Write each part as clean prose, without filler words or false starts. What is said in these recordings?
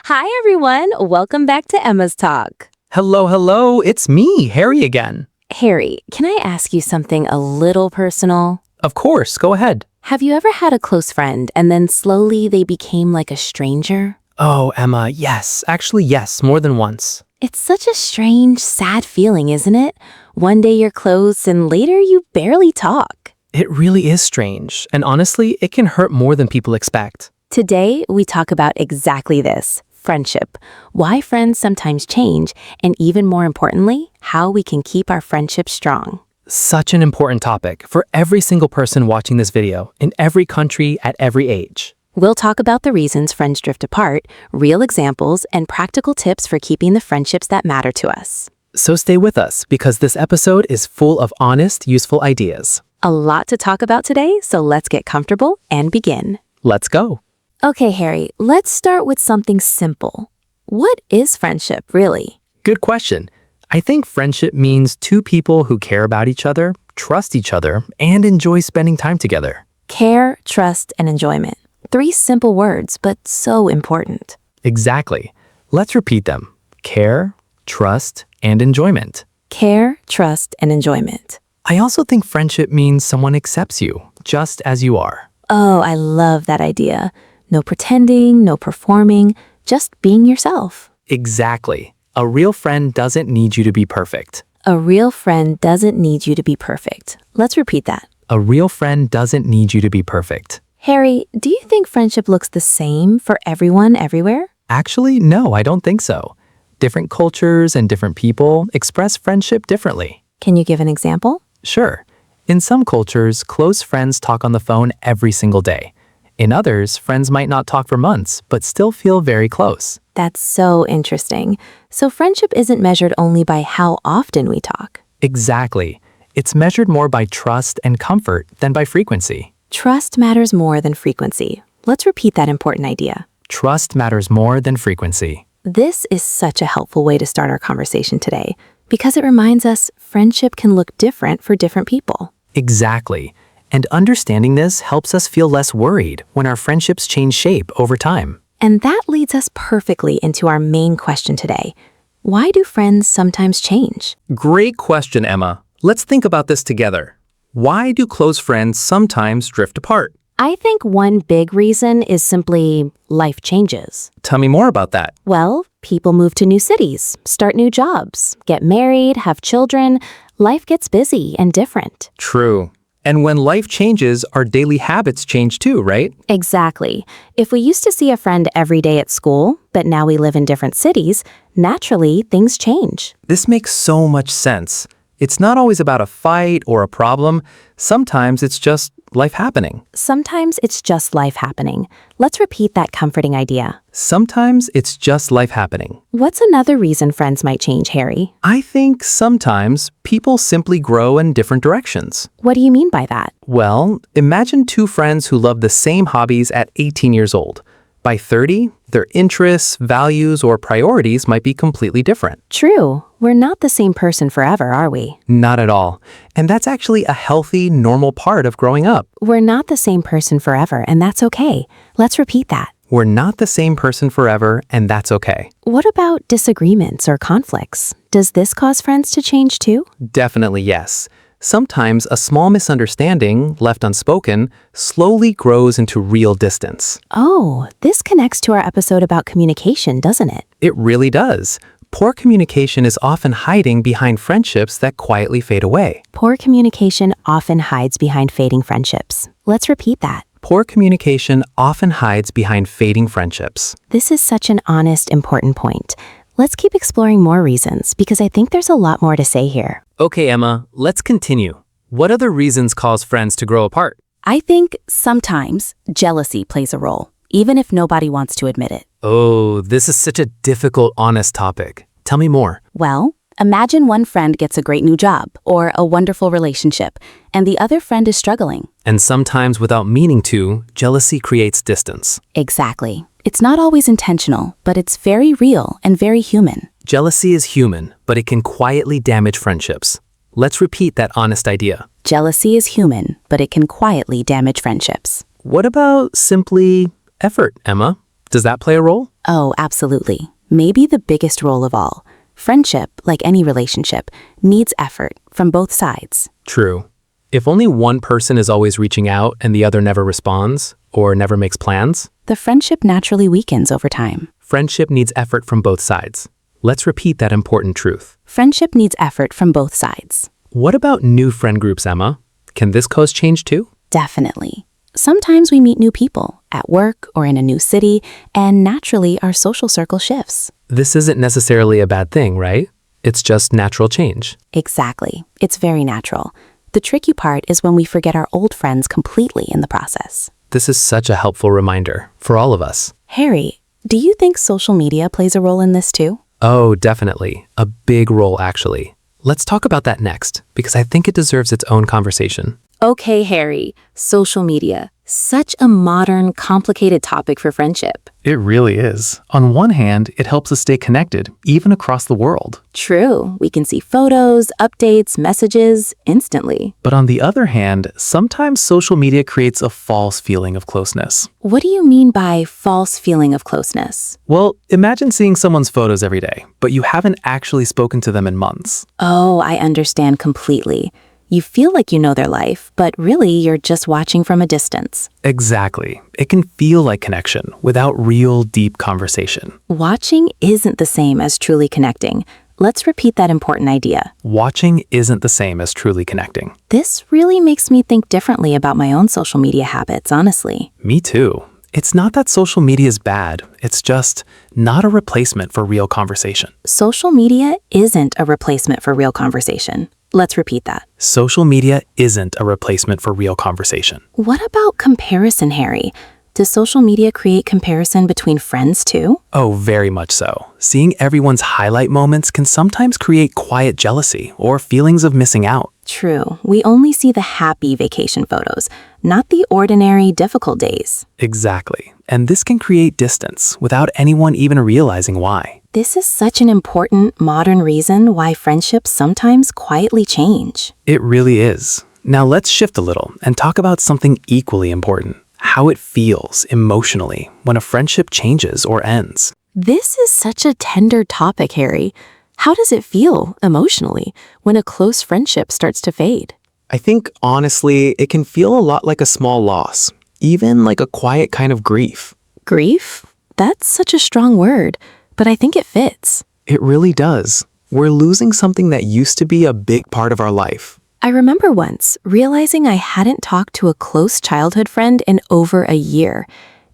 Hi, everyone. Welcome back to Emma's Talk. Hello, hello. It's me, Harry again. Harry, can I ask you something a little personal? Of course, go ahead. Have you ever had a close friend and then slowly they became like a stranger? Oh, Emma, yes. Actually, yes, more than once. It's such a strange, sad feeling, isn't it? One day you're close and later you barely talk. It really is strange, and honestly, it can hurt more than people expect. Today, we talk about exactly this. Friendship, why friends sometimes change, and even more importantly, how we can keep our friendship strong. Such an important topic for every single person watching this video, in every country, at every age. We'll talk about the reasons friends drift apart, real examples, and practical tips for keeping the friendships that matter to us. So stay with us, because this episode is full of honest, useful ideas. A lot to talk about today, so let's get comfortable and begin. Let's go. Okay, Harry, let's start with something simple. What is friendship, really? Good question. I think friendship means two people who care about each other, trust each other, and enjoy spending time together. Care, trust, and enjoyment. 3 simple words, but so important. Exactly. Let's repeat them. Care, trust, and enjoyment. Care, trust, and enjoyment. I also think friendship means someone accepts you, just as you are. Oh, I love that idea. No pretending, no performing, just being yourself. Exactly. A real friend doesn't need you to be perfect. A real friend doesn't need you to be perfect. Let's repeat that. A real friend doesn't need you to be perfect. Harry, do you think friendship looks the same for everyone everywhere? Actually, no, I don't think so. Different cultures and different people express friendship differently. Can you give an example? Sure. In some cultures, close friends talk on the phone every single day. In others, friends might not talk for months, but still feel very close. That's so interesting. So friendship isn't measured only by how often we talk. Exactly. It's measured more by trust and comfort than by frequency. Trust matters more than frequency. Let's repeat that important idea. Trust matters more than frequency. This is such a helpful way to start our conversation today because it reminds us friendship can look different for different people. Exactly. And understanding this helps us feel less worried when our friendships change shape over time. And that leads us perfectly into our main question today. Why do friends sometimes change? Great question, Emma. Let's think about this together. Why do close friends sometimes drift apart? I think one big reason is simply life changes. Tell me more about that. Well, people move to new cities, start new jobs, get married, have children. Life gets busy and different. True. And when life changes, our daily habits change too, right? Exactly. If we used to see a friend every day at school, but now we live in different cities, naturally, things change. This makes so much sense. It's not always about a fight or a problem. Sometimes it's just life happening. Sometimes it's just life happening. Let's repeat that comforting idea. Sometimes it's just life happening. What's another reason friends might change, Harry? I think sometimes people simply grow in different directions. What do you mean by that? Well, imagine two friends who love the same hobbies at 18 years old. By 30, their interests, values, or priorities might be completely different. True. We're not the same person forever, are we? Not at all. And that's actually a healthy, normal part of growing up. We're not the same person forever, and that's okay. Let's repeat that. We're not the same person forever, and that's okay. What about disagreements or conflicts? Does this cause friends to change too? Definitely yes. Sometimes a small misunderstanding, left unspoken, slowly grows into real distance. Oh, this connects to our episode about communication, doesn't it? It really does. Poor communication is often hiding behind friendships that quietly fade away. Poor communication often hides behind fading friendships. Let's repeat that. Poor communication often hides behind fading friendships. This is such an honest, important point. Let's keep exploring more reasons because I think there's a lot more to say here. Okay, Emma, let's continue. What other reasons cause friends to grow apart? I think sometimes jealousy plays a role, even if nobody wants to admit it. Oh, this is such a difficult, honest topic. Tell me more. Well, imagine one friend gets a great new job or a wonderful relationship, and the other friend is struggling. And sometimes without meaning to, jealousy creates distance. Exactly. It's not always intentional, but it's very real and very human. Jealousy is human, but it can quietly damage friendships. Let's repeat that honest idea. Jealousy is human, but it can quietly damage friendships. What about simply effort, Emma? Does that play a role? Oh, absolutely. Maybe the biggest role of all. Friendship, like any relationship, needs effort from both sides. True. If only one person is always reaching out and the other never responds or never makes plans, The friendship naturally weakens over time. friendship needs effort from both sides. Let's repeat that important truth. Friendship needs effort from both sides. What about new friend groups, Emma? Can this cause change too? Definitely. Sometimes we meet new people at work or in a new city, and naturally our social circle shifts. This isn't necessarily a bad thing, right? It's just natural change. Exactly. It's very natural. The tricky part is when we forget our old friends completely in the process. This is such a helpful reminder for all of us. Harry, do you think social media plays a role in this too? Oh, definitely. A big role, actually. Let's talk about that next, because I think it deserves its own conversation. Okay, Harry, social media. Such a modern, complicated topic for friendship. It really is. On one hand, it helps us stay connected, even across the world. True, we can see photos, updates, messages instantly. But on the other hand, sometimes social media creates a false feeling of closeness. What do you mean by false feeling of closeness? Well, imagine seeing someone's photos every day, but you haven't actually spoken to them in months. Oh, I understand completely. You feel like you know their life, but really you're just watching from a distance. Exactly. It can feel like connection without real deep conversation. Watching isn't the same as truly connecting. Let's repeat that important idea. Watching isn't the same as truly connecting. This really makes me think differently about my own social media habits, honestly. Me too. It's not that social media is bad. It's just not a replacement for real conversation. Social media isn't a replacement for real conversation. Let's repeat that. Social media isn't a replacement for real conversation. What about comparison, Harry? Does social media create comparison between friends too? Oh, very much so. Seeing everyone's highlight moments can sometimes create quiet jealousy or feelings of missing out. True. We only see the happy vacation photos, not the ordinary, difficult days. Exactly. And this can create distance without anyone even realizing why. This is such an important, modern reason why friendships sometimes quietly change. It really is. Now let's shift a little and talk about something equally important. How it feels emotionally when a friendship changes or ends. This is such a tender topic, Harry. How does it feel emotionally when a close friendship starts to fade? I think, honestly, it can feel a lot like a small loss, even like a quiet kind of grief. Grief? That's such a strong word, but I think it fits. It really does. We're losing something that used to be a big part of our life. I remember once realizing I hadn't talked to a close childhood friend in over a year.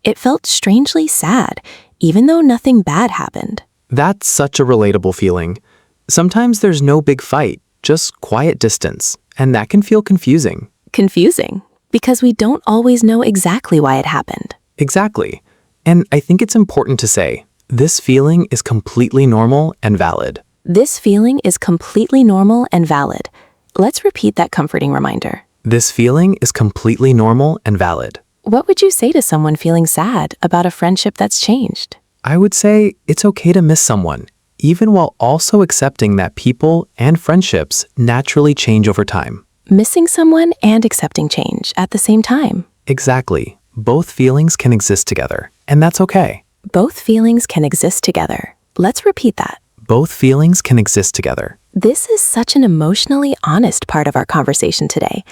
It felt strangely sad, even though nothing bad happened. That's such a relatable feeling. Sometimes there's no big fight, just quiet distance, and that can feel confusing. Confusing, because we don't always know exactly why it happened. Exactly. And I think it's important to say, this feeling is completely normal and valid. This feeling is completely normal and valid. Let's repeat that comforting reminder. This feeling is completely normal and valid. What would you say to someone feeling sad about a friendship that's changed? I would say it's okay to miss someone, even while also accepting that people and friendships naturally change over time. Missing someone and accepting change at the same time. Exactly. Both feelings can exist together, and that's okay. Both feelings can exist together. Let's repeat that. Both feelings can exist together. This is such an emotionally honest part of our conversation today.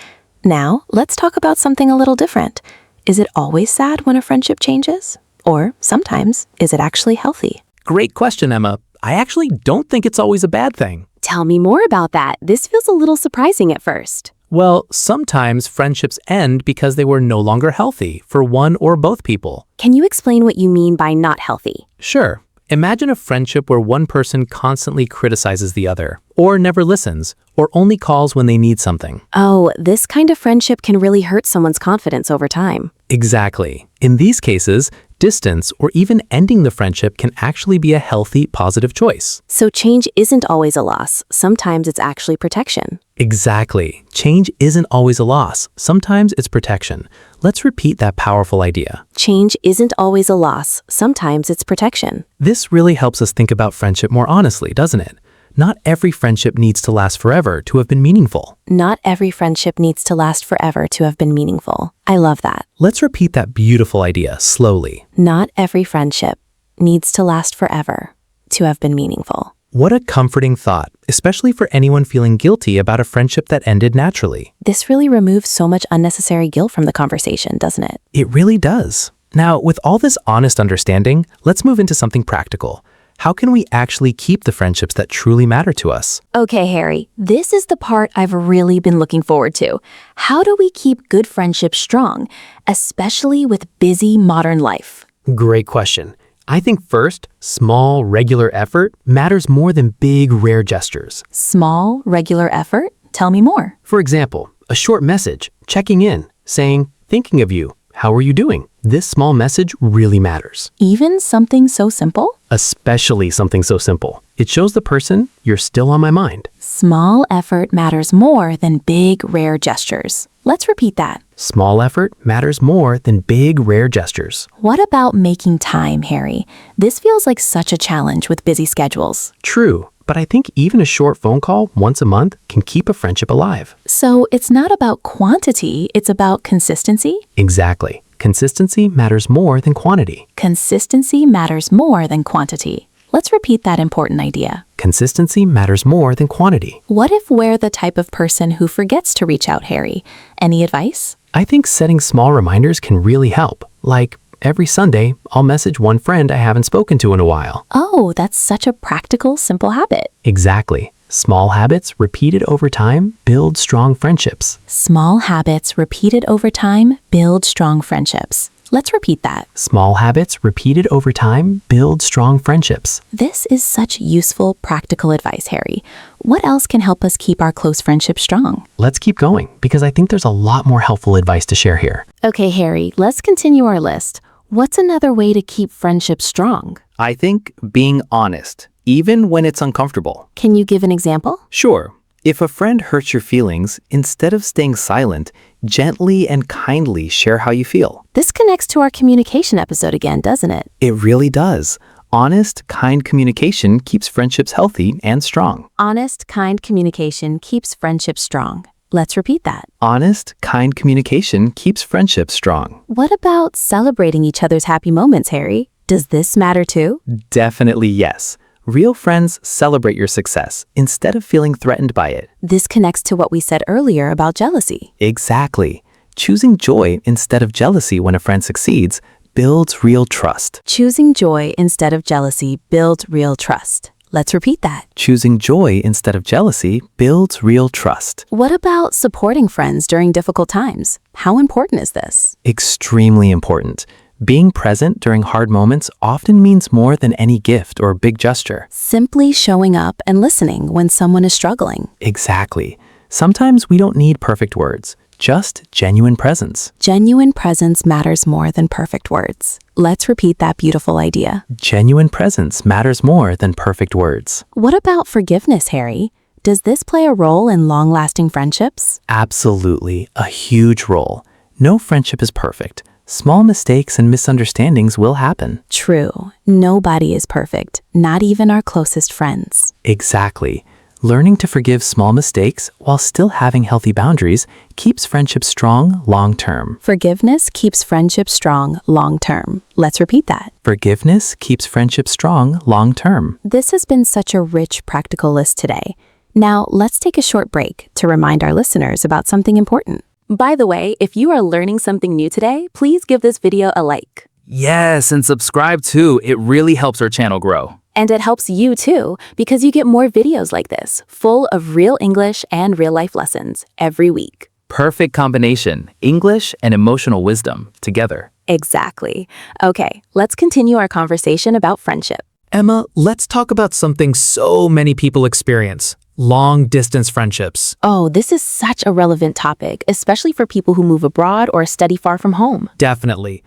Now, let's talk about something a little different. Is it always sad when a friendship changes? Or sometimes, is it actually healthy? Great question, Emma. I actually don't think it's always a bad thing. Tell me more about that. This feels a little surprising at first. Well, sometimes friendships end because they were no longer healthy for one or both people. Can you explain what you mean by not healthy? Sure. Imagine a friendship where one person constantly criticizes the other, or never listens, or only calls when they need something. Oh, this kind of friendship can really hurt someone's confidence over time. Exactly. In these cases, distance or even ending the friendship can actually be a healthy, positive choice. So change isn't always a loss. Sometimes it's actually protection. Exactly. Change isn't always a loss. Sometimes it's protection. Let's repeat that powerful idea. Change isn't always a loss. Sometimes it's protection. This really helps us think about friendship more honestly, doesn't it? Not every friendship needs to last forever to have been meaningful. Not every friendship needs to last forever to have been meaningful. I love that. Let's repeat that beautiful idea slowly. Not every friendship needs to last forever to have been meaningful. What a comforting thought, especially for anyone feeling guilty about a friendship that ended naturally. This really removes so much unnecessary guilt from the conversation, doesn't it? It really does. Now, with all this honest understanding, let's move into something practical. How can we actually keep the friendships that truly matter to us? Okay, Harry, this is the part I've really been looking forward to. How do we keep good friendships strong, especially with busy modern life? Great question. I think first, small, regular effort matters more than big, rare gestures. Small, regular effort? Tell me more. For example, a short message, checking in, saying, thinking of you, how are you doing? This small message really matters. Even something so simple? Especially something so simple. It shows the person you're still on my mind. Small effort matters more than big, rare gestures. Let's repeat that. Small effort matters more than big, rare gestures. What about making time, Harry? This feels like such a challenge with busy schedules. True, but I think even a short phone call once a month can keep a friendship alive. So it's not about quantity, it's about consistency? Exactly. Consistency matters more than quantity. Consistency matters more than quantity. Let's repeat that important idea. Consistency matters more than quantity. What if we're the type of person who forgets to reach out, Harry? Any advice? I think setting small reminders can really help. Like, every Sunday, I'll message one friend I haven't spoken to in a while. Oh, that's such a practical, simple habit. Exactly. Small habits repeated over time build strong friendships. Small habits repeated over time build strong friendships. Let's repeat that. Small habits repeated over time build strong friendships. This is such useful, practical advice, Harry. What else can help us keep our close friendships strong? Let's keep going, because I think there's a lot more helpful advice to share here. Okay, Harry, let's continue our list. What's another way to keep friendships strong? I think being honest, even when it's uncomfortable. Can you give an example? Sure, if a friend hurts your feelings, instead of staying silent, gently and kindly share how you feel. This connects to our communication episode again, doesn't it? It really does. Honest, kind communication keeps friendships healthy and strong. Honest, kind communication keeps friendships strong. Let's repeat that. Honest, kind communication keeps friendships strong. What about celebrating each other's happy moments, Harry? Does this matter too? Definitely yes. Real friends celebrate your success instead of feeling threatened by it. This connects to what we said earlier about jealousy. Exactly. Choosing joy instead of jealousy when a friend succeeds builds real trust. Choosing joy instead of jealousy builds real trust. Let's repeat that. Choosing joy instead of jealousy builds real trust. What about supporting friends during difficult times? How important is this? Extremely important. Being present during hard moments often means more than any gift or big gesture. Simply showing up and listening when someone is struggling. Exactly. Sometimes we don't need perfect words, just genuine presence. Genuine presence matters more than perfect words. Let's repeat that beautiful idea. Genuine presence matters more than perfect words. What about forgiveness, Harry? Does this play a role in long-lasting friendships? Absolutely, a huge role. No friendship is perfect. Small mistakes and misunderstandings will happen. True. Nobody is perfect, not even our closest friends. Exactly. Learning to forgive small mistakes while still having healthy boundaries keeps friendships strong long-term. Forgiveness keeps friendships strong long-term. Let's repeat that. Forgiveness keeps friendships strong long-term. This has been such a rich, practical list today. Now, let's take a short break to remind our listeners about something important. By the way, if you are learning something new today, please give this video a like. Yes, and subscribe too. It really helps our channel grow. And it helps you too, because you get more videos like this, full of real English and real life lessons every week. Perfect combination, English and emotional wisdom together. Exactly. Okay, let's continue our conversation about friendship. Emma, let's talk about something so many people experience: long-distance friendships. Oh, this is such a relevant topic, especially for people who move abroad or study far from home. Definitely.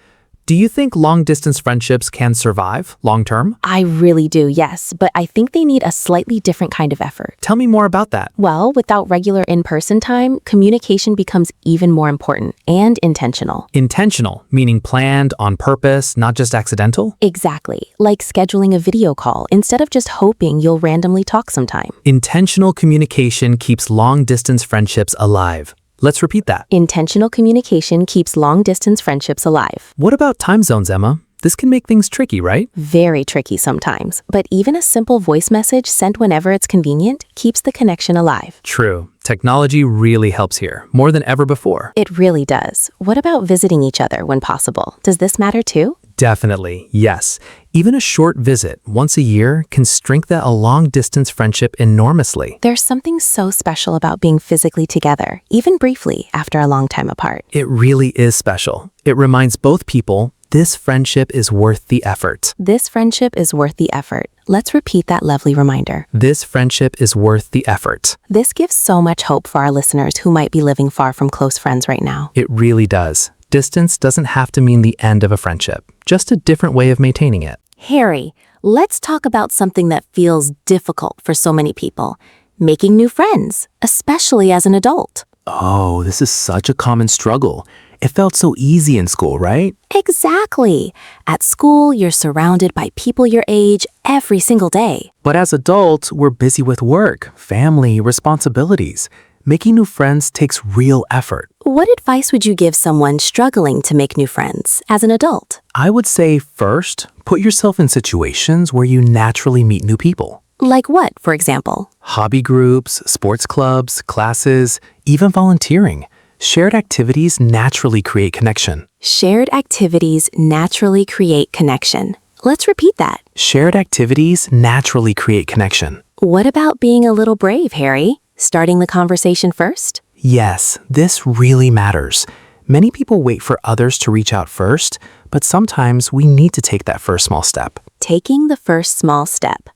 Do you think long-distance friendships can survive long-term? I really do, yes, but I think they need a slightly different kind of effort. Tell me more about that. Well, without regular in-person time, communication becomes even more important and intentional. Intentional, meaning planned, on purpose, not just accidental? Exactly, like scheduling a video call instead of just hoping you'll randomly talk sometime. Intentional communication keeps long-distance friendships alive. Let's repeat that. Intentional communication keeps long-distance friendships alive. What about time zones, Emma? This can make things tricky, right? Very tricky sometimes, but even a simple voice message sent whenever it's convenient keeps the connection alive. True. Technology really helps here, more than ever before. It really does. What about visiting each other when possible? Does this matter too? Definitely, yes. Even a short visit once a year can strengthen a long-distance friendship enormously. There's something so special about being physically together, even briefly, after a long time apart. It really is special. It reminds both people this friendship is worth the effort. This friendship is worth the effort. Let's repeat that lovely reminder. This friendship is worth the effort. This gives so much hope for our listeners who might be living far from close friends right now. It really does. Distance doesn't have to mean the end of a friendship, just a different way of maintaining it. Harry, let's talk about something that feels difficult for so many people. Making new friends, especially as an adult. Oh, this is such a common struggle. It felt so easy in school, right? Exactly. At school, you're surrounded by people your age every single day. But as adults, we're busy with work, family, responsibilities. Making new friends takes real effort. What advice would you give someone struggling to make new friends as an adult? I would say first, put yourself in situations where you naturally meet new people. Like what, for example? Hobby groups, sports clubs, classes, even volunteering. Shared activities naturally create connection. Shared activities naturally create connection. Let's repeat that. Shared activities naturally create connection. What about being a little brave, Harry? Starting the conversation first? Yes, this really matters. Many people wait for others to reach out first, but sometimes we need to take that first small step. Taking the first small step.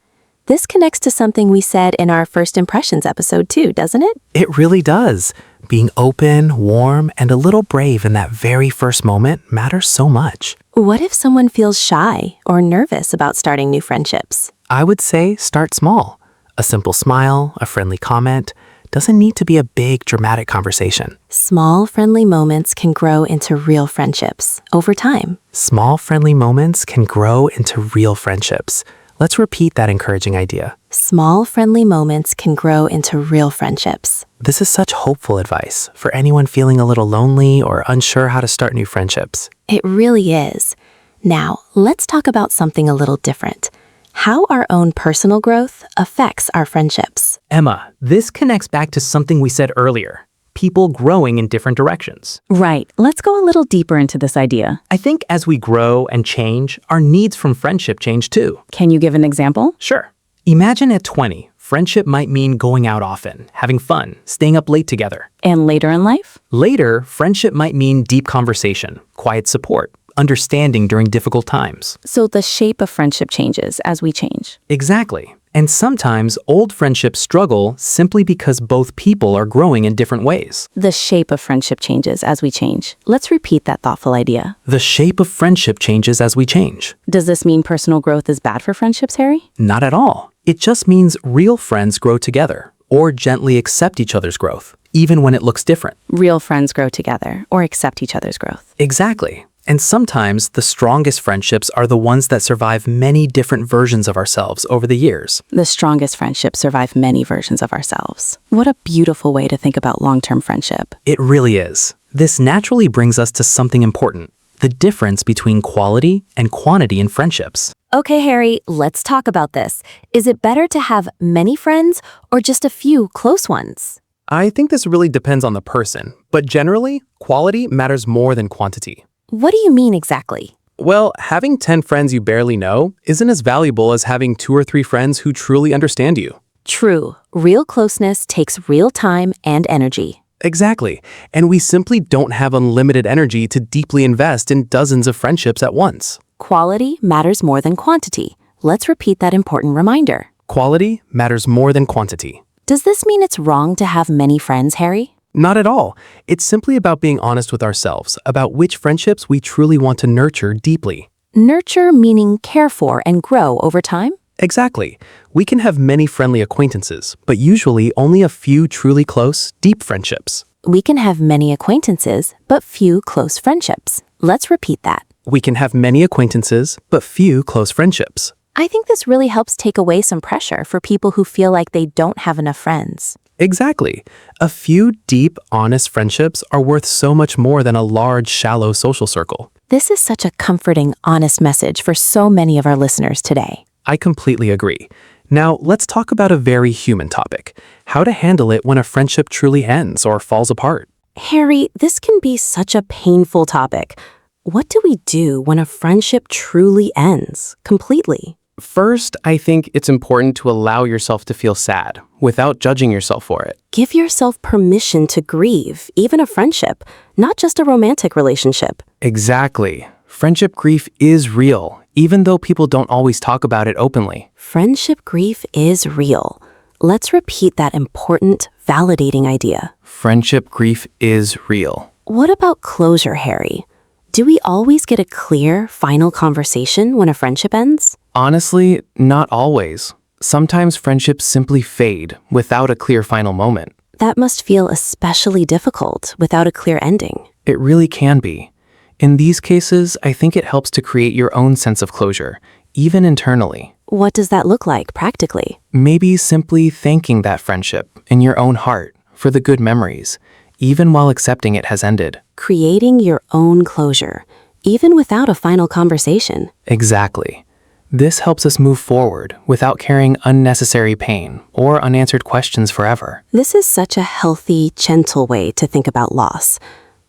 This connects to something we said in our first impressions episode too, doesn't it? It really does. Being open, warm, and a little brave in that very first moment matters so much. What if someone feels shy or nervous about starting new friendships? I would say start small. A simple smile, a friendly comment, doesn't need to be a big dramatic conversation. Small, friendly moments can grow into real friendships over time. Small, friendly moments can grow into real friendships. Let's repeat that encouraging idea. Small, friendly moments can grow into real friendships. This is such hopeful advice for anyone feeling a little lonely or unsure how to start new friendships. It really is. Now, let's talk about something a little different. How our own personal growth affects our friendships. Emma, this connects back to something we said earlier. People growing in different directions. Right. Let's go a little deeper into this idea. I think as we grow and change, our needs from friendship change too. Can you give an example? Sure. Imagine at 20, friendship might mean going out often, having fun, staying up late together. And later in life? Later, friendship might mean deep conversation, quiet support, understanding during difficult times. So the shape of friendship changes as we change. Exactly. And sometimes old friendships struggle simply because both people are growing in different ways. The shape of friendship changes as we change. Let's repeat that thoughtful idea. The shape of friendship changes as we change. Does this mean personal growth is bad for friendships, Harry? Not at all. It just means real friends grow together or gently accept each other's growth, even when it looks different. Real friends grow together or accept each other's growth. Exactly. And sometimes the strongest friendships are the ones that survive many different versions of ourselves over the years. The strongest friendships survive many versions of ourselves. What a beautiful way to think about long-term friendship. It really is. This naturally brings us to something important, the difference between quality and quantity in friendships. Okay, Harry, let's talk about this. Is it better to have many friends or just a few close ones? I think this really depends on the person, but generally, quality matters more than quantity. What do you mean exactly? Well, having 10 friends you barely know isn't as valuable as having 2 or 3 friends who truly understand you. True. Real closeness takes real time and energy. Exactly. And we simply don't have unlimited energy to deeply invest in dozens of friendships at once. Quality matters more than quantity. Let's repeat that important reminder. Quality matters more than quantity. Does this mean it's wrong to have many friends, Harry? Not at all. It's simply about being honest with ourselves about which friendships we truly want to nurture deeply. Nurture meaning care for and grow over time? Exactly. We can have many friendly acquaintances, but usually only a few truly close, deep friendships. We can have many acquaintances, but few close friendships. Let's repeat that. We can have many acquaintances, but few close friendships. I think this really helps take away some pressure for people who feel like they don't have enough friends. Exactly. A few deep, honest friendships are worth so much more than a large, shallow social circle. This is such a comforting, honest message for so many of our listeners today. I completely agree. Now, let's talk about a very human topic: how to handle it when a friendship truly ends or falls apart. Harry, this can be such a painful topic. What do we do when a friendship truly ends completely? First, I think it's important to allow yourself to feel sad without judging yourself for it. Give yourself permission to grieve, even a friendship, not just a romantic relationship. Exactly. Friendship grief is real, even though people don't always talk about it openly. Friendship grief is real. Let's repeat that important, validating idea. Friendship grief is real. What about closure, Harry? Do we always get a clear, final conversation when a friendship ends? Honestly, not always. Sometimes friendships simply fade without a clear final moment. That must feel especially difficult without a clear ending. It really can be. In these cases, I think it helps to create your own sense of closure, even internally. What does that look like practically? Maybe simply thanking that friendship in your own heart for the good memories, even while accepting it has ended. Creating your own closure, even without a final conversation. Exactly. This helps us move forward without carrying unnecessary pain or unanswered questions forever. This is such a healthy, gentle way to think about loss.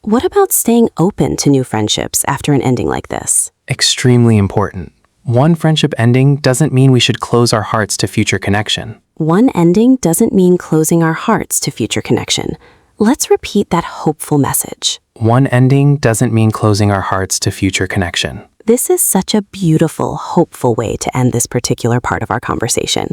What about staying open to new friendships after an ending like this? Extremely important. One friendship ending doesn't mean we should close our hearts to future connection. One ending doesn't mean closing our hearts to future connection. Let's repeat that hopeful message. One ending doesn't mean closing our hearts to future connection. This is such a beautiful, hopeful way to end this particular part of our conversation.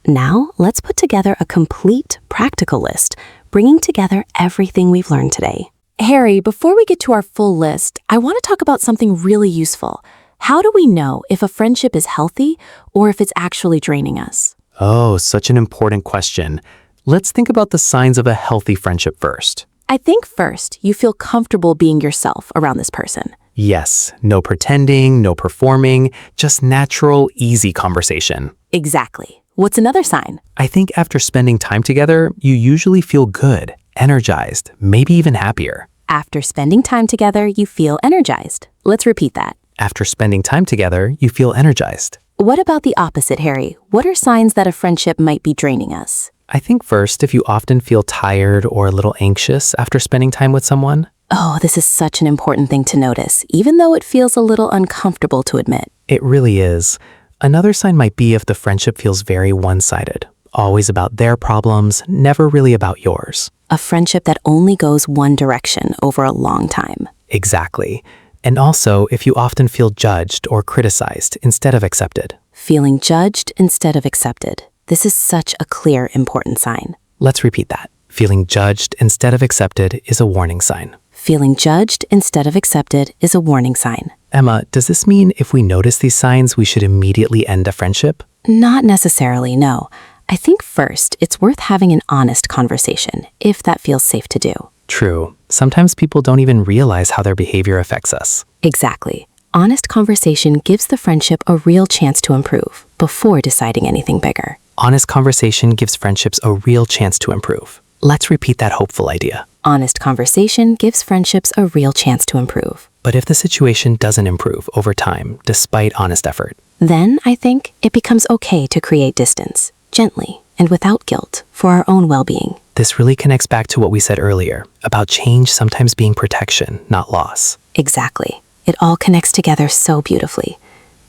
Now, let's put together a complete, practical list, bringing together everything we've learned today. Harry, before we get to our full list, I want to talk about something really useful. How do we know if a friendship is healthy or if it's actually draining us? Oh, such an important question. Let's think about the signs of a healthy friendship first. I think first, you feel comfortable being yourself around this person. Yes, no pretending, no performing, just natural, easy conversation. Exactly. What's another sign? I think after spending time together, you usually feel good, energized, maybe even happier. After spending time together, you feel energized. Let's repeat that. After spending time together, you feel energized. What about the opposite, Harry? What are signs that a friendship might be draining us? I think first, if you often feel tired or a little anxious after spending time with someone. Oh, this is such an important thing to notice, even though it feels a little uncomfortable to admit. It really is. Another sign might be if the friendship feels very one-sided, always about their problems, never really about yours. A friendship that only goes one direction over a long time. Exactly. And also, if you often feel judged or criticized instead of accepted. Feeling judged instead of accepted. This is such a clear, important sign. Let's repeat that. Feeling judged instead of accepted is a warning sign. Feeling judged instead of accepted is a warning sign. Emma, does this mean if we notice these signs, we should immediately end a friendship? Not necessarily, no. I think first, it's worth having an honest conversation, if that feels safe to do. True. Sometimes people don't even realize how their behavior affects us. Exactly. Honest conversation gives the friendship a real chance to improve before deciding anything bigger. Honest conversation gives friendships a real chance to improve. Let's repeat that hopeful idea. Honest conversation gives friendships a real chance to improve. But if the situation doesn't improve over time, despite honest effort, then I think it becomes okay to create distance, gently and without guilt, for our own well-being. this really connects back to what we said earlier about change sometimes being protection, not loss. Exactly. It all connects together so beautifully.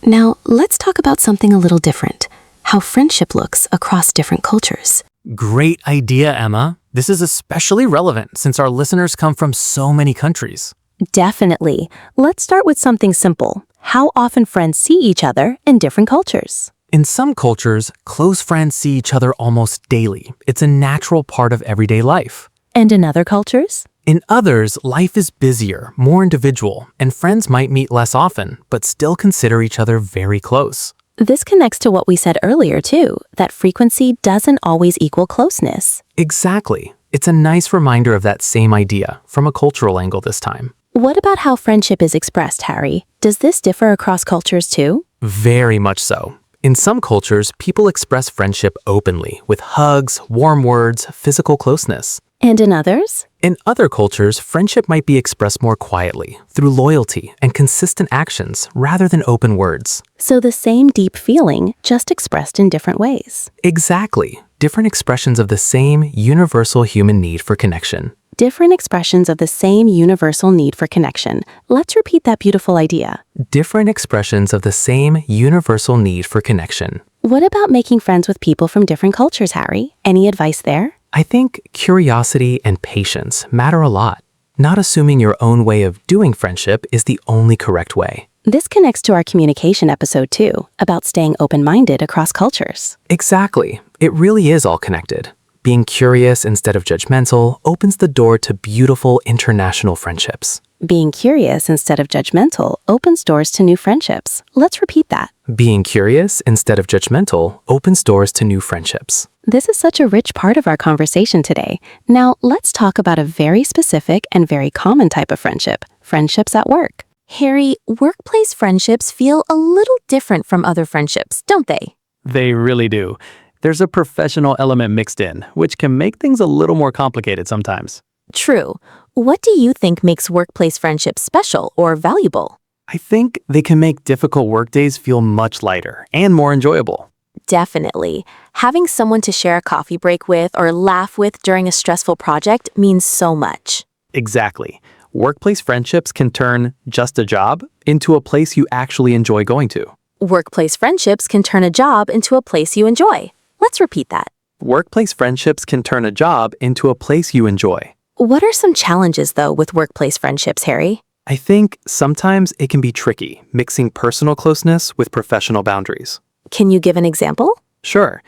Now, let's talk about something a little different, how friendship looks across different cultures. Great idea, Emma. This is especially relevant since our listeners come from so many countries. Definitely. Let's start with something simple. How often friends see each other in different cultures? In some cultures, close friends see each other almost daily. It's a natural part of everyday life. And in other cultures? In others, life is busier, more individual, and friends might meet less often, but still consider each other very close. This connects to what we said earlier, too, that frequency doesn't always equal closeness. Exactly. It's a nice reminder of that same idea, from a cultural angle this time. What about how friendship is expressed, Harry? Does this differ across cultures, too? Very much so. In some cultures, people express friendship openly, with hugs, warm words, physical closeness. And in others? In other cultures, friendship might be expressed more quietly, through loyalty and consistent actions rather than open words. So the same deep feeling, just expressed in different ways. Exactly. Different expressions of the same universal human need for connection. Different expressions of the same universal need for connection. Let's repeat that beautiful idea. Different expressions of the same universal need for connection. What about making friends with people from different cultures, Harry? Any advice there? I think curiosity and patience matter a lot. Not assuming your own way of doing friendship is the only correct way. This connects to our communication episode too, about staying open-minded across cultures. Exactly. It really is all connected. Being curious instead of judgmental opens the door to beautiful international friendships. Being curious instead of judgmental opens doors to new friendships. Let's repeat that. Being curious instead of judgmental opens doors to new friendships. This is such a rich part of our conversation today. Now, let's talk about a very specific and very common type of friendship, friendships at work. Harry, workplace friendships feel a little different from other friendships, don't they? They really do. There's a professional element mixed in, which can make things a little more complicated sometimes. True. What do you think makes workplace friendships special or valuable? I think they can make difficult workdays feel much lighter and more enjoyable. Definitely. Having someone to share a coffee break with or laugh with during a stressful project means so much. Exactly. Workplace friendships can turn just a job into a place you actually enjoy going to. Workplace friendships can turn a job into a place you enjoy. Let's repeat that. Workplace friendships can turn a job into a place you enjoy. What are some challenges, though, with workplace friendships, Harry? I think sometimes it can be tricky, mixing personal closeness with professional boundaries. Can you give an example? Sure.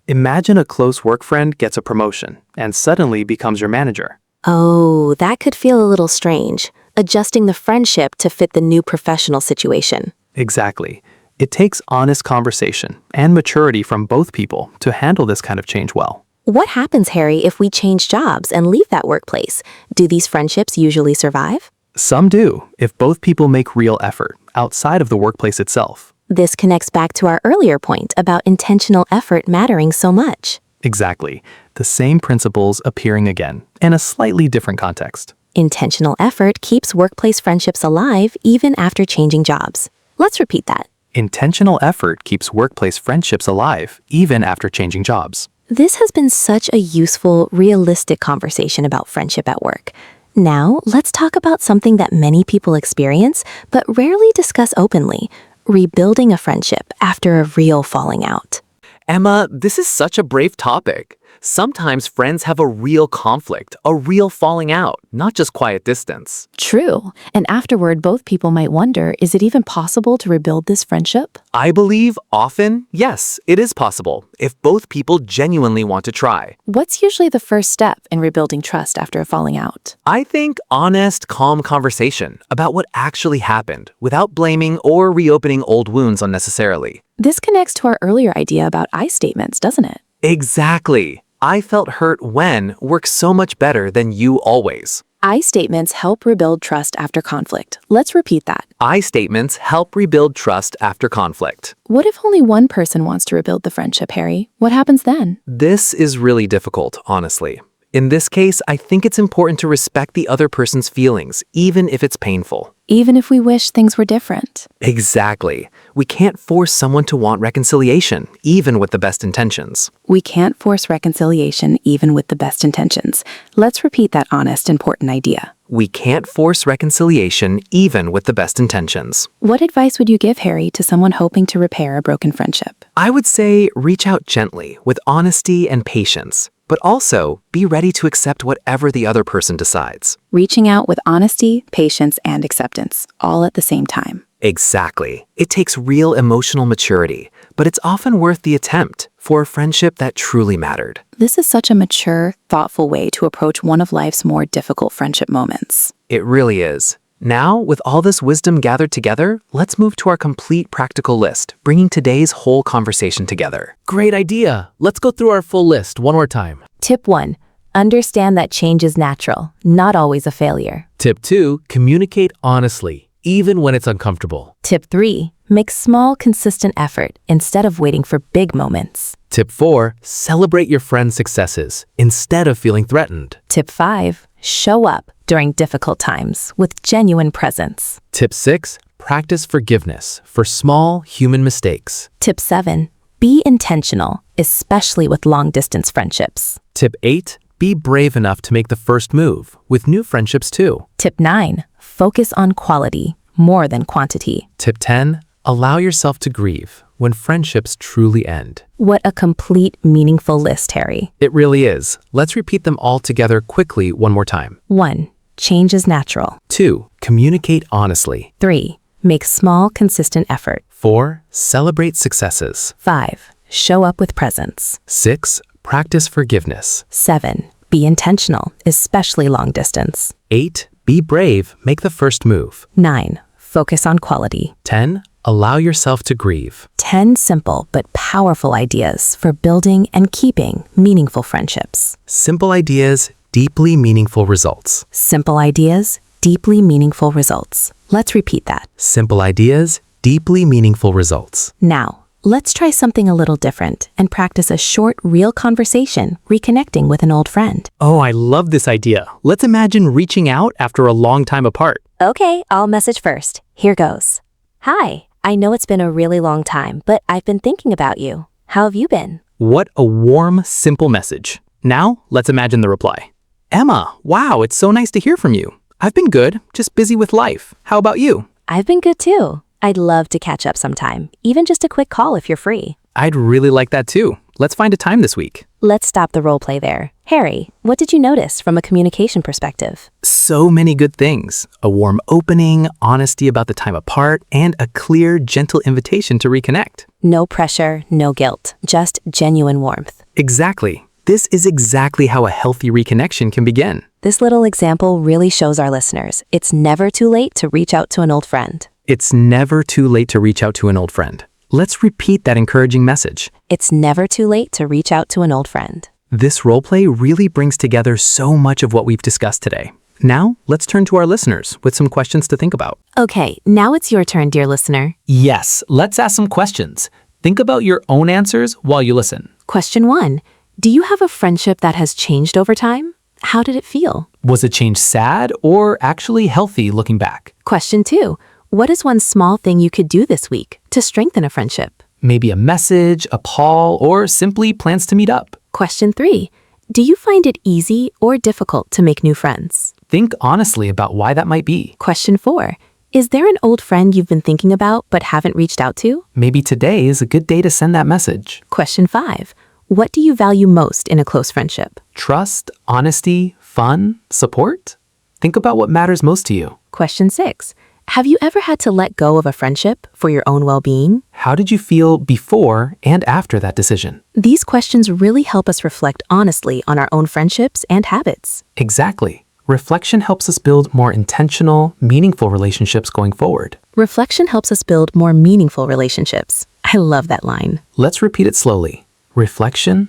Imagine a close work friend gets a promotion and suddenly becomes your manager. Oh, that could feel a little strange, adjusting the friendship to fit the new professional situation. Exactly. It takes honest conversation and maturity from both people to handle this kind of change well. What happens, Harry, if we change jobs and leave that workplace? Do these friendships usually survive? Some do, if both people make real effort outside of the workplace itself. This connects back to our earlier point about intentional effort mattering so much. Exactly. The same principles appearing again, in a slightly different context. Intentional effort keeps workplace friendships alive even after changing jobs. Let's repeat that. Intentional effort keeps workplace friendships alive, even after changing jobs. This has been such a useful, realistic conversation about friendship at work. Now, let's talk about something that many people experience, but rarely discuss openly: rebuilding a friendship after a real falling out. Emma, this is such a brave topic. Sometimes friends have a real conflict, a real falling out, not just quiet distance. True. And afterward, both people might wonder, is it even possible to rebuild this friendship? I believe often, yes, it is possible, if both people genuinely want to try. What's usually the first step in rebuilding trust after a falling out? I think honest, calm conversation about what actually happened without blaming or reopening old wounds unnecessarily. This connects to our earlier idea about I statements, doesn't it? Exactly. I felt hurt when works so much better than you always. I statements help rebuild trust after conflict. Let's repeat that. I statements help rebuild trust after conflict. What if only one person wants to rebuild the friendship, Harry? What happens then? This is really difficult, honestly. In this case, I think it's important to respect the other person's feelings, even if it's painful. Even if we wish things were different. Exactly. We can't force someone to want reconciliation, even with the best intentions. We can't force reconciliation even with the best intentions. Let's repeat that honest, important idea. We can't force reconciliation, even with the best intentions. What advice would you give, Harry, to someone hoping to repair a broken friendship? I would say reach out gently, with honesty and patience, but also be ready to accept whatever the other person decides. Reaching out with honesty, patience, and acceptance, all at the same time. Exactly. It takes real emotional maturity, but it's often worth the attempt. for a friendship that truly mattered. This is such a mature, thoughtful way to approach one of life's more difficult friendship moments. It really is. Now, with all this wisdom gathered together, let's move to our complete practical list, bringing today's whole conversation together. Great idea. Let's go through our full list one more time. Tip 1. Understand that change is natural, not always a failure. Tip 2, communicate honestly, even when it's uncomfortable. Tip 3. Make small, consistent effort instead of waiting for big moments. Tip 4, celebrate your friends' successes instead of feeling threatened. Tip 5. Show up during difficult times with genuine presence. Tip 6, practice forgiveness for small human mistakes. Tip 7. Be intentional, especially with long-distance friendships. Tip 8, be brave enough to make the first move with new friendships too. Tip 9. Focus on quality more than quantity. Tip 10, allow yourself to grieve when friendships truly end. What a complete, meaningful list, Harry. It really is. Let's repeat them all together quickly one more time. 1. Change is natural. 2, communicate honestly. 3. Make small, consistent effort. 4, celebrate successes. 5. Show up with presence. 6, practice forgiveness. 7. Be intentional, especially long distance. 8, be brave, make the first move. 9. Focus on quality. 10, allow yourself to grieve. 10 simple but powerful ideas for building and keeping meaningful friendships. Simple ideas, deeply meaningful results. Simple ideas, deeply meaningful results. Let's repeat that. Simple ideas, deeply meaningful results. Now, let's try something a little different and practice a short, real conversation, reconnecting with an old friend. Oh, I love this idea. Let's imagine reaching out after a long time apart. Okay, I'll message first. Here goes. Hi, I know it's been a really long time, but I've been thinking about you. How have you been? What a warm, simple message. Now, let's imagine the reply. Emma, wow, it's so nice to hear from you. I've been good, just busy with life. How about you? I've been good too. I'd love to catch up sometime, even just a quick call if you're free. I'd really like that too. Let's find a time this week. Let's stop the role play there. Harry, what did you notice from a communication perspective? So many good things. A warm opening, honesty about the time apart, and a clear, gentle invitation to reconnect. No pressure, no guilt, just genuine warmth. Exactly. This is exactly how a healthy reconnection can begin. This little example really shows our listeners it's never too late to reach out to an old friend. It's never too late to reach out to an old friend. Let's repeat that encouraging message. It's never too late to reach out to an old friend. This roleplay really brings together so much of what we've discussed today. Now, let's turn to our listeners with some questions to think about. Okay, now it's your turn, dear listener. Yes, let's ask some questions. Think about your own answers while you listen. Question 1. Do you have a friendship that has changed over time? How did it feel? Was it change sad or actually healthy looking back? Question 2. What is one small thing you could do this week to strengthen a friendship? Maybe a message, a call, or simply plans to meet up. Question 3. Do you find it easy or difficult to make new friends? Think honestly about why that might be. Question 4. Is there an old friend you've been thinking about but haven't reached out to? Maybe today is a good day to send that message. Question 5. What do you value most in a close friendship? Trust, honesty, fun, support? Think about what matters most to you. Question 6. Have you ever had to let go of a friendship for your own well-being? How did you feel before and after that decision? These questions really help us reflect honestly on our own friendships and habits. Exactly. Reflection helps us build more intentional, meaningful relationships going forward. Reflection helps us build more meaningful relationships. I love that line. Let's repeat it slowly. Reflection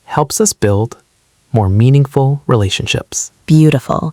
helps us build more meaningful relationships. Beautiful.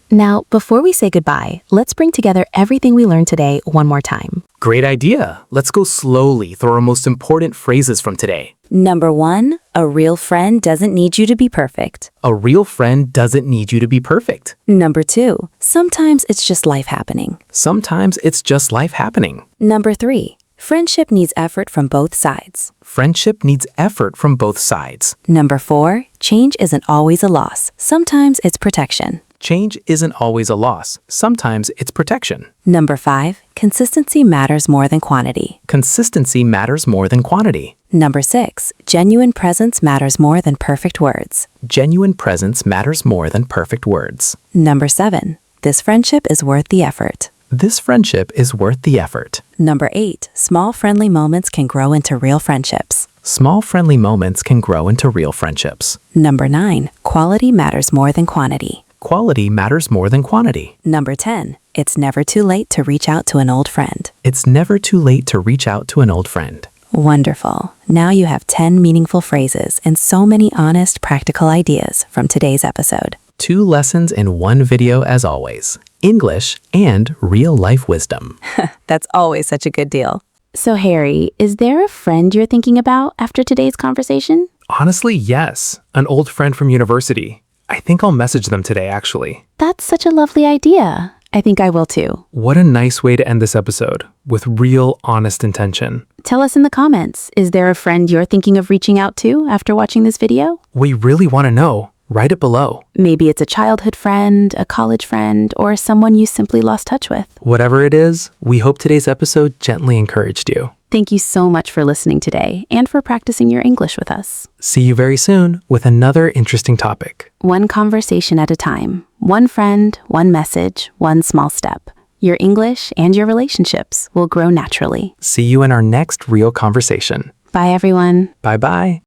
Now, before we say goodbye, let's bring together everything we learned today one more time. Great idea. Let's go slowly through our most important phrases from today. Number 1, a real friend doesn't need you to be perfect. A real friend doesn't need you to be perfect. Number 2, sometimes it's just life happening. Sometimes it's just life happening. Number 3, friendship needs effort from both sides. Friendship needs effort from both sides. Number 4, change isn't always a loss. Sometimes it's protection. Change isn't always a loss. Sometimes it's protection. Number 5, consistency matters more than quantity. Consistency matters more than quantity. Number 6, genuine presence matters more than perfect words. Genuine presence matters more than perfect words. Number 7, this friendship is worth the effort. This friendship is worth the effort. Number 8, small friendly moments can grow into real friendships. Small friendly moments can grow into real friendships. Number 9, quality matters more than quantity. Quality matters more than quantity. Number 10, it's never too late to reach out to an old friend. It's never too late to reach out to an old friend. Wonderful. Now you have 10 meaningful phrases and so many honest, practical ideas from today's episode. 2 lessons in one video as always. English and real-life wisdom. That's always such a good deal. So, Harry, is there a friend you're thinking about after today's conversation? Honestly, yes. An old friend from university. I think I'll message them today, actually. That's such a lovely idea. I think I will too. What a nice way to end this episode, with real, honest intention. Tell us in the comments, is there a friend you're thinking of reaching out to after watching this video? We really want to know. Write it below. Maybe it's a childhood friend, a college friend, or someone you simply lost touch with. Whatever it is, we hope today's episode gently encouraged you. Thank you so much for listening today and for practicing your English with us. See you very soon with another interesting topic. One conversation at a time. One friend, one message, one small step. Your English and your relationships will grow naturally. See you in our next real conversation. Bye, everyone. Bye-bye.